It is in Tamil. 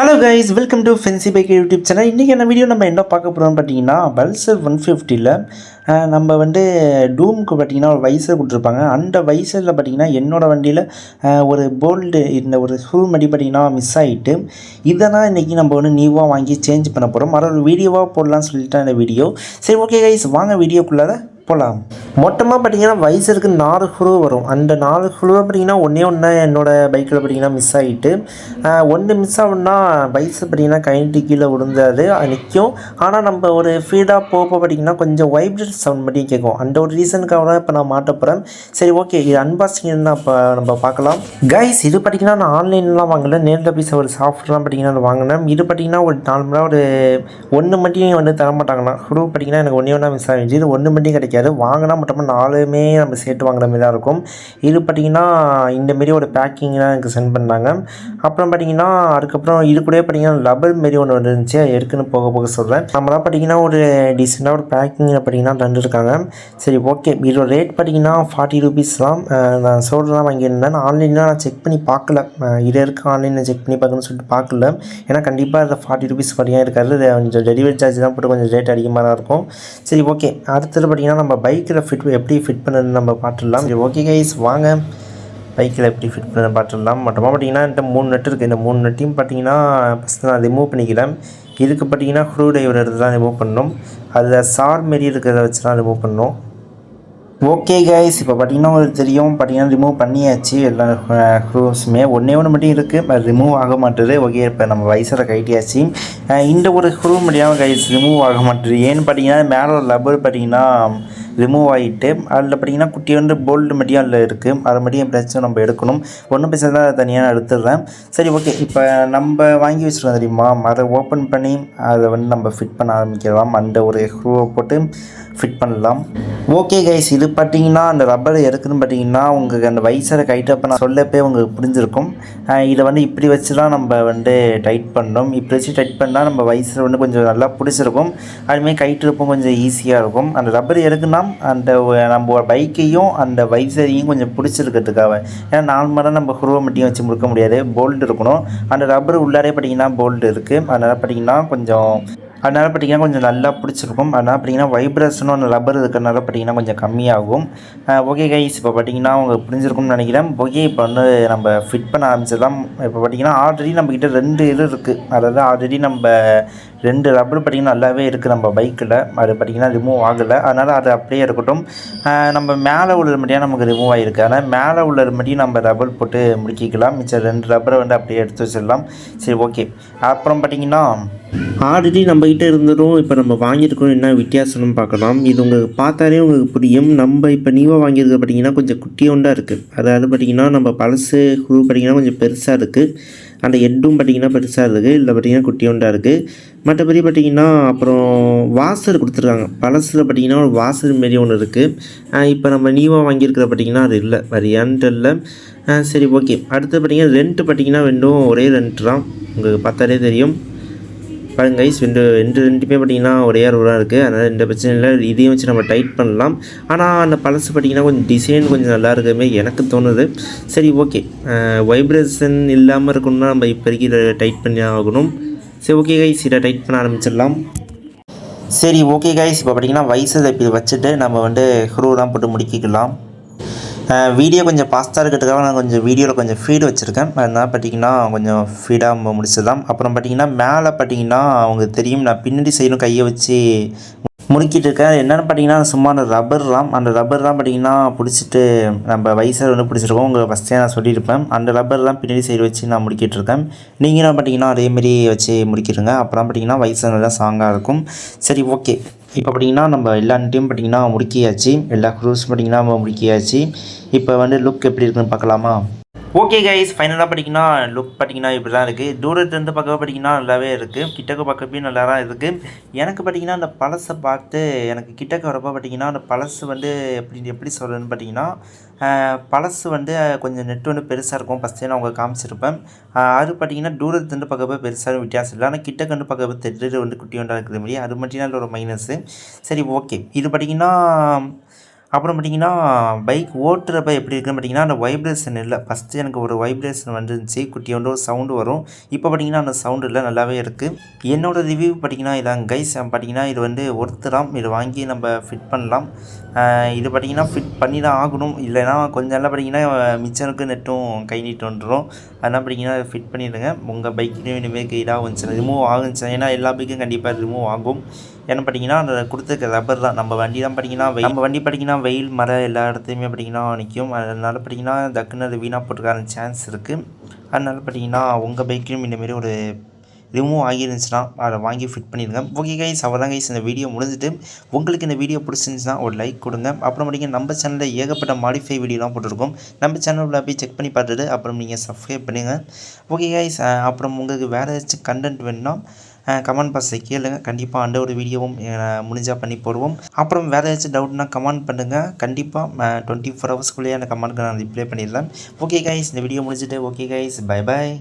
Hello guys, welcome to fancy bike YouTube channel. இன்றைக்கி என்ன வீடியோ நம்ம என்ன பார்க்க போகிறோம்னு பார்த்தீங்கன்னா, பல்சர் 150ல் நம்ம டூமுக்கு பார்த்தீங்கன்னா ஒரு வைசர் கொடுத்துருப்பாங்க. அந்த வைசரில் பார்த்தீங்கன்னா என்னோடய வண்டியில் ஒரு போல்டு இந்த ஒரு ஸ்க்ரூ மடி பார்த்தீங்கன்னா மிஸ் ஆகிட்டு, இதை தான் இன்றைக்கி நம்ம நியூவாக வாங்கி சேஞ்ச் பண்ண போகிறோம். ஒரு வீடியோவாக போடலான்னு சொல்லிட்டு இந்த வீடியோ. சரி, ஓகே கைஸ், வாங்க வீடியோக்குள்ளார போகலாம். மொத்தமாக பார்த்தீங்கன்னா வைசருக்கு 4 ஸ்க்ரூ வரும். அந்த 4 ஸ்க்ரூவை பார்த்தீங்கன்னா ஒன்று என்னோடய பைக்கில் பார்த்தீங்கன்னா மிஸ் ஆகிட்டு, ஒன்று மிஸ் ஆகுன்னா வைசர் பார்த்தீங்கன்னா கைண்டி கீழே விழுந்தாது நிற்கும். ஆனால் நம்ம ஒரு ஃபீடாக போக பார்த்தீங்கன்னா கொஞ்சம் வைப்ரேட் சவுண்ட் மட்டும் கேட்கும். அந்த ஒரு ரீசனுக்காக தான் இப்போ நான் மாட்ட போகிறேன். சரி, ஓகே, இது அன்பாக்சிங் என்ன இப்போ நம்ம பார்க்கலாம். கைஸ், இது பார்த்தீங்கன்னா நான் ஆன்லைன்லாம் வாங்கலை, நேரில் போய் ஒரு சாஃப்ட்வேர்லாம் பார்த்தீங்கன்னா வாங்கினேன். இது பார்த்தீங்கன்னா ஒரு நார்மலாக ஒரு ஒன்று மட்டும் தரமாட்டாங்கண்ணா. ஸ்க்ரூ பார்த்தீங்கன்னா எனக்கு ஒன்றா மிஸ் ஆகிடுச்சு. இது ஒன்று மட்டும் கிடைக்காது, வாங்கினா மொத்தமாக 4மே நம்ம சேர்த்து வாங்குற மாதிரி தான் இருக்கும். இது பார்த்திங்கன்னா இந்தமாரி ஒரு பேக்கிங்லாம் எனக்கு சென்ட் பண்ணாங்க. அப்புறம் பார்த்திங்கன்னா அதுக்கப்புறம் இது கூட பார்த்திங்கன்னா லப்பர் மாரி ஒன்று வந்துருந்துச்சு, அது எடுக்குன்னு போக போக சொல்கிறேன். நம்மளாம் பார்த்திங்கன்னா ஒரு டீசெண்டாக ஒரு பேக்கிங்கில் பார்த்திங்கன்னா தந்துருக்காங்க. சரி, ஓகே, இதோட ரேட் பார்த்திங்கன்னா 40 ருபீஸ் தான். நான் சோல்டர் தான் வாங்கியிருந்தேன். நான் ஆன்லைனில் நான் செக் பண்ணி பார்க்கல, இது இருக்குது ஆன்லைனில் செக் பண்ணி பார்க்கணும்னு சொல்லிட்டு பார்க்கல. ஏன்னா கண்டிப்பாக அதை 40 ருபீஸ் பார்த்திங்கன்னா இருக்காது, கொஞ்சம் டெலிவரி சார்ஜ் தான் போட்டு கொஞ்சம் ரேட் அதிகமாக தான் இருக்கும். சரி, ஓகே, அடுத்தது பார்த்திங்கன்னா நம்ம பைக்கில் எப்படி ஃபிட் பண்ணுன்னு நம்ம பார்த்துடலாம். சரி, ஓகே கைஸ், வாங்க பைக்கில் எப்படி ஃபிட் பண்ண பார்த்துடலாம். மொத்தமாக பார்த்திங்கன்னா இந்த 3 நட்டு இருக்குது. இந்த 3 நட்டையும் பார்த்திங்கன்னா ஃபஸ்ட்டு நான் ரிமூவ் பண்ணிக்கிறேன். இதுக்கு பார்த்திங்கன்னா ஸ்க்ரூ டிரைவர் எடுத்து தான் ரிமூவ் பண்ணணும். அதில் சார் மாரி இருக்கிறத வச்சு தான் ரிமூவ் பண்ணணும். ஓகே கைஸ், இப்போ பார்த்திங்கன்னா உங்களுக்கு தெரியும், பார்த்திங்கன்னா ரிமூவ் பண்ணியாச்சு எல்லா ஸ்க்ரூஸுமே. ஒன்று மட்டும் இருக்குது, அது ரிமூவ் ஆக மாட்டுது. ஓகே, இப்போ நம்ம வைசரை கட்டியாச்சு. இந்த ஒரு ஸ்க்ரூ முடியாமல் கைஸ் ரிமூவ் ஆக மாட்டுது. ஏன்னு பார்த்தீங்கன்னா மேலே ஒரு லப்பர் பார்த்திங்கன்னா ரிமூவ் ஆகிட்டு, அதில் பார்த்திங்கன்னா குட்டி போல்டு மட்டும் அதில் இருக்குது. அதை மட்டும் எப்படியாச்சும் நம்ம எடுக்கணும். ஒன்றும் பேச தான் தனியாக எடுத்துடுறேன். சரி, ஓகே, இப்போ நம்ம வாங்கி வச்சுருக்கோம் தெரியுமா, அதை ஓப்பன் பண்ணி அதை நம்ம ஃபிட் பண்ண ஆரம்பிக்கலாம். அந்த ஒரு ஸ்க்ரூவை போட்டு ஃபிட் பண்ணலாம். ஓகே கைஸ், இது பார்த்தீங்கன்னா அந்த ரப்பர் எதுக்குன்னு பார்த்தீங்கன்னா உங்களுக்கு அந்த வைசரை கைட்டப்போ நான் சொல்லப்பே உங்களுக்கு புரிஞ்சிருக்கும். இதை இப்படி வச்சு தான் நம்ம டைட் பண்ணணும். இப்படி வச்சு டைட் பண்ணால் நம்ம வைசர் கொஞ்சம் நல்லா பிடிச்சிருக்கும். அதுமாதிரி கைட்டுறப்போ கொஞ்சம் ஈஸியாக இருக்கும். அந்த ரப்பர் எதுக்குன்னா அந்த நம்ம பைக்கையும் அந்த வைசரையும் கொஞ்சம் பிடிச்சிருக்கிறதுக்காக. ஏன்னா நார்மலாக நம்ம ஸ்க்ரூவை மட்டும் வச்சு முறுக்க முடியாது, போல்டு இருக்கணும். அந்த ரப்பர் உள்ளாரே பார்த்தீங்கன்னா போல்டு இருக்குது. அதனால் பார்த்தீங்கன்னா கொஞ்சம் நல்லா பிடிச்சிருக்கும். அதனால் பார்த்தீங்கன்னா வைப்ரேஷனும் அந்த ரப்பர் இருக்கிறனால பார்த்தீங்கன்னா கொஞ்சம் கம்மியாகும். ஓகே கைஸ், இப்போ பார்த்தீங்கன்னா உங்களுக்கு புரிஞ்சிருக்கும்னு நினைக்கிறேன். ஓகே, இப்போ நம்ம ஃபிட் பண்ண ஆரம்பிச்சிடலாம். இப்போ பார்த்தீங்கன்னா ஆல்ரெடி நம்மக்கிட்ட 2 இது இருக்குது. அதாவது ஆல்ரெடி நம்ம 2 ரப்பர் பார்த்திங்கன்னா நல்லாவே இருக்குது நம்ம பைக்கில். அது பார்த்திங்கன்னா ரிமூவ் ஆகலை, அதனால் அது அப்படியே இருக்கட்டும். நம்ம மேலே உள்ளது மட்டும் நமக்கு ரிமூவ் ஆகிருக்கு. அதனால் மேலே உள்ளது மட்டும் நம்ம ரப்பர் போட்டு முடிக்கலாம். மிச்சம் 2 ரப்பரை அப்படியே எடுத்து வச்சிடலாம். சரி, ஓகே. அப்புறம் பார்த்திங்கன்னா ஆல்ரெடி நம்மக்கிட்ட இருந்ததும் இப்போ நம்ம வாங்கியிருக்கோம் என்ன வித்தியாசம்னு பார்க்கலாம். இது உங்களுக்கு பார்த்தாலே உங்களுக்கு புரியும். நம்ம இப்போ நியூவாக வாங்கியிருக்க பார்த்திங்கன்னா கொஞ்சம் குட்டியோண்டாக இருக்குது. அதாவது பார்த்திங்கன்னா நம்ம பழசு ஸ்க்ரூ பார்த்திங்கன்னா கொஞ்சம் பெருசாக இருக்குது. அந்த ஹெட்டும் பார்த்திங்கன்னா பெருசாக இருக்குது, இல்லை பார்த்திங்கன்னா குட்டியோண்டாக இருக்குது. மற்றபடி பார்த்திங்கன்னா அப்புறம் வாசர் கொடுத்துருக்காங்க. பழசில் பார்த்திங்கன்னா ஒரு வாசர் மாரி ஒன்று இருக்குது. இப்போ நம்ம நியூவாக வாங்கியிருக்கிற பார்த்திங்கன்னா அது இல்லை, வேறு இல்லை. சரி, ஓகே. அடுத்து பார்த்திங்கன்னா ரெண்ட்டு பார்த்திங்கன்னா ஒரே ரெண்ட் தான், உங்களுக்கு பார்த்தாலே தெரியும். பாருங்க கைஸ், ரெண்டுமே பார்த்திங்கன்னா ஒரே ரூலாக இருக்குது. அதனால் எந்த பிரச்சனை இல்லை, இதையும் வச்சு நம்ம டைட் பண்ணலாம். ஆனால் அந்த பழசு பார்த்திங்கன்னா கொஞ்சம் டிசைன் கொஞ்சம் நல்லா இருக்குமே எனக்கு தோணுது. சரி, ஓகே, வைப்ரேஷன் இல்லாமல் இருக்கணும்னா நம்ம இப்போதைக்கு இதை டைட் பண்ணி ஆகணும். சரி, ஓகே கைஸ், இதை டைட் பண்ண ஆரம்பிச்சிடலாம். சரி, ஓகே கைஸ், இப்போ பார்த்திங்கன்னா வைசரை இப்படி வச்சுட்டு நம்ம ஸ்க்ரூலாம் போட்டு முடிக்கலாம். வீடியோ கொஞ்சம் பாஸ்ட்டாக இருக்கிறதுக்காக நான் கொஞ்சம் வீடியோவில் கொஞ்சம் ஃபீடு வச்சுருக்கேன். அதனால் பார்த்திங்கன்னா கொஞ்சம் ஃபீடாக முடிச்சிடலாம். அப்புறம் பார்த்திங்கன்னா மேலே பார்த்திங்கன்னா அவங்களுக்கு தெரியும், நான் பின்னாடி சைடும் கையை வச்சு முறுக்கிட்டு இருக்கேன். என்னென்னு பார்த்தீங்கன்னா சும்மா அந்த ரப்பர் தான் பார்த்திங்கன்னா பிடிச்சிட்டு நம்ம வைசர் பிடிச்சிருக்கோம். உங்களுக்கு ஃபஸ்ட்டே நான் சொல்லியிருப்பேன். அந்த ரப்பர் தான் பின்னாடி சைடு வச்சு நான் முடிக்கிட்டு இருக்கேன். நீங்களும் பார்த்திங்கன்னா அதேமாரி வச்சு முடிக்கிடுங்க. அப்புறம் பார்த்திங்கன்னா வைசர் நல்லா ஸ்ட்ராங்காக இருக்கும். சரி, ஓகே. இப்போ பார்த்திங்கன்னா நம்ம எல்லா நட்டையும் பார்த்திங்கன்னா முடிக்கியாச்சு. எல்லா ஸ்க்ரூஸ் பார்த்திங்கன்னா நம்ம முடிக்கியாச்சு. இப்போ லுக் எப்படி இருக்குன்னு பார்க்கலாமா? ஓகே கைஸ், ஃபைனலாக பார்த்திங்கன்னா லுக் பார்த்திங்கன்னா இப்படி தான் இருக்குது. தூரத்துலேருந்து பார்க்க பார்த்திங்கன்னா நல்லாவே இருக்குது, கிட்டக்க பார்க்கப்பையும் நல்லா தான் இருக்குது. எனக்கு பார்த்திங்கன்னா அந்த பழசை பார்த்து எனக்கு கிட்டக்க வரப்போ பார்த்திங்கன்னா அந்த பழசு எப்படி சொல்கிறேன்னு பார்த்திங்கன்னா பழசு கொஞ்சம் நெட்டு பெருசாக இருக்கும். ஃபஸ்ட்டே நான் உங்களுக்கு காமிச்சிருப்பேன். அது பார்த்திங்கன்னா தூரத்துலேருந்து பார்க்கப்போ பெருசாக வித்தியாசம் இல்லை. ஆனால் கிட்டக்க பார்க்கப்போ தெரிஞ்சது குட்டி ஒன்றா இருக்கிற மாதிரி அது மட்டும் தான் ஒரு மைனஸு. சரி, ஓகே. இது பார்த்திங்கன்னா அப்புறம் பார்த்திங்கன்னா பைக் ஓட்டுறப்ப எப்படி இருக்குன்னு பார்த்திங்கன்னா அந்த வைப்ரேஷன் இல்லை. ஃபஸ்ட்டு எனக்கு ஒரு வைப்ரேஷன் வந்துருந்துச்சு, குட்டியோண்டு ஒரு சவுண்டு வரும். இப்போ பார்த்திங்கன்னா அந்த சவுண்டு இல்லை, நல்லாவே இருக்குது. என்னோடய ரிவ்யூ பார்த்திங்கன்னா இதான் கைஸ். பார்த்திங்கன்னா இது வந்து ஒருத்தராம், இது வாங்கி நம்ம ஃபிட் பண்ணலாம். இது பார்த்திங்கன்னா ஃபிட் பண்ணி தான் ஆகணும், இல்லைனா கொஞ்சம் நாளில் பார்த்திங்கன்னா மிச்சனுக்கு நெட்டும் கை நீட்டு வந்துடும். அதனால் பார்த்திங்கன்னா ஃபிட் பண்ணிடுங்க. உங்கள் பைக்லேயும் இனிமேல் இதாக வந்துச்சுன்னா ரிமூவ் ஆகுச்சுன்னா, ஏன்னா எல்லா பைக்கும் கண்டிப்பாக ரிமூவ் ஆகும். ஏன்னா பார்த்திங்கன்னா அந்த கொடுத்துருக்க ரப்பர் தான். நம்ம வண்டி தான் பார்த்திங்கன்னா நம்ம வண்டி பார்த்திங்கன்னா வெயில் மரம் எல்லா இடத்துலையுமே பார்த்திங்கன்னா நிற்கும். அதனால் பார்த்திங்கன்னா டக்குன்னு அது வீணாக போட்டுக்கான சான்ஸ் இருக்குது. அதனால் பார்த்திங்கன்னா உங்கள் பைக்லேயும் இந்தமாரி ஒரு ரிமூவ் ஆகிருந்துச்சுன்னா அதை வாங்கி ஃபிட் பண்ணிடுங்க. ஓகே கைஸ், அவ்வளோதான் கைஸ், இந்த வீடியோ முடிஞ்சுட்டு. உங்களுக்கு இந்த வீடியோ பிடிச்சிருந்துச்சுன்னா ஒரு லைக் கொடுங்க. அப்புறம் பார்த்திங்கன்னா நம்ம சேனலில் ஏகப்பட்ட மாடிஃபை வீடியோலாம் போட்டுருக்கோம். நம்ம சேனலில் போய் செக் பண்ணி பார்த்துட்டு அப்புறம் நீங்கள் சப்ஸ்கிரைப் பண்ணுங்கள். ஓகே கைஸ், அப்புறம் உங்களுக்கு வேறு ஏதாச்சும் கண்டென்ட் வேணும்னா கமெண்ட் பாக்ஸில் கேளுங்க. கண்டிப்பாக அந்த ஒரு வீடியோவும் முடிஞ்சால் பண்ணி போடுவோம். அப்புறம் வேறு ஏதாச்சும் டவுட்னா கமெண்ட் பண்ணுங்கள். கண்டிப்பாக 24 ஹவர்ஸ்க்குள்ளேயே அந்த கமெண்ட்க்கு நான் ரிப்ளை பண்ணிடுறேன். ஓகே கைஸ், இந்த வீடியோ முடிஞ்சுட்டு. ஓகே கைஸ், பை பாய்.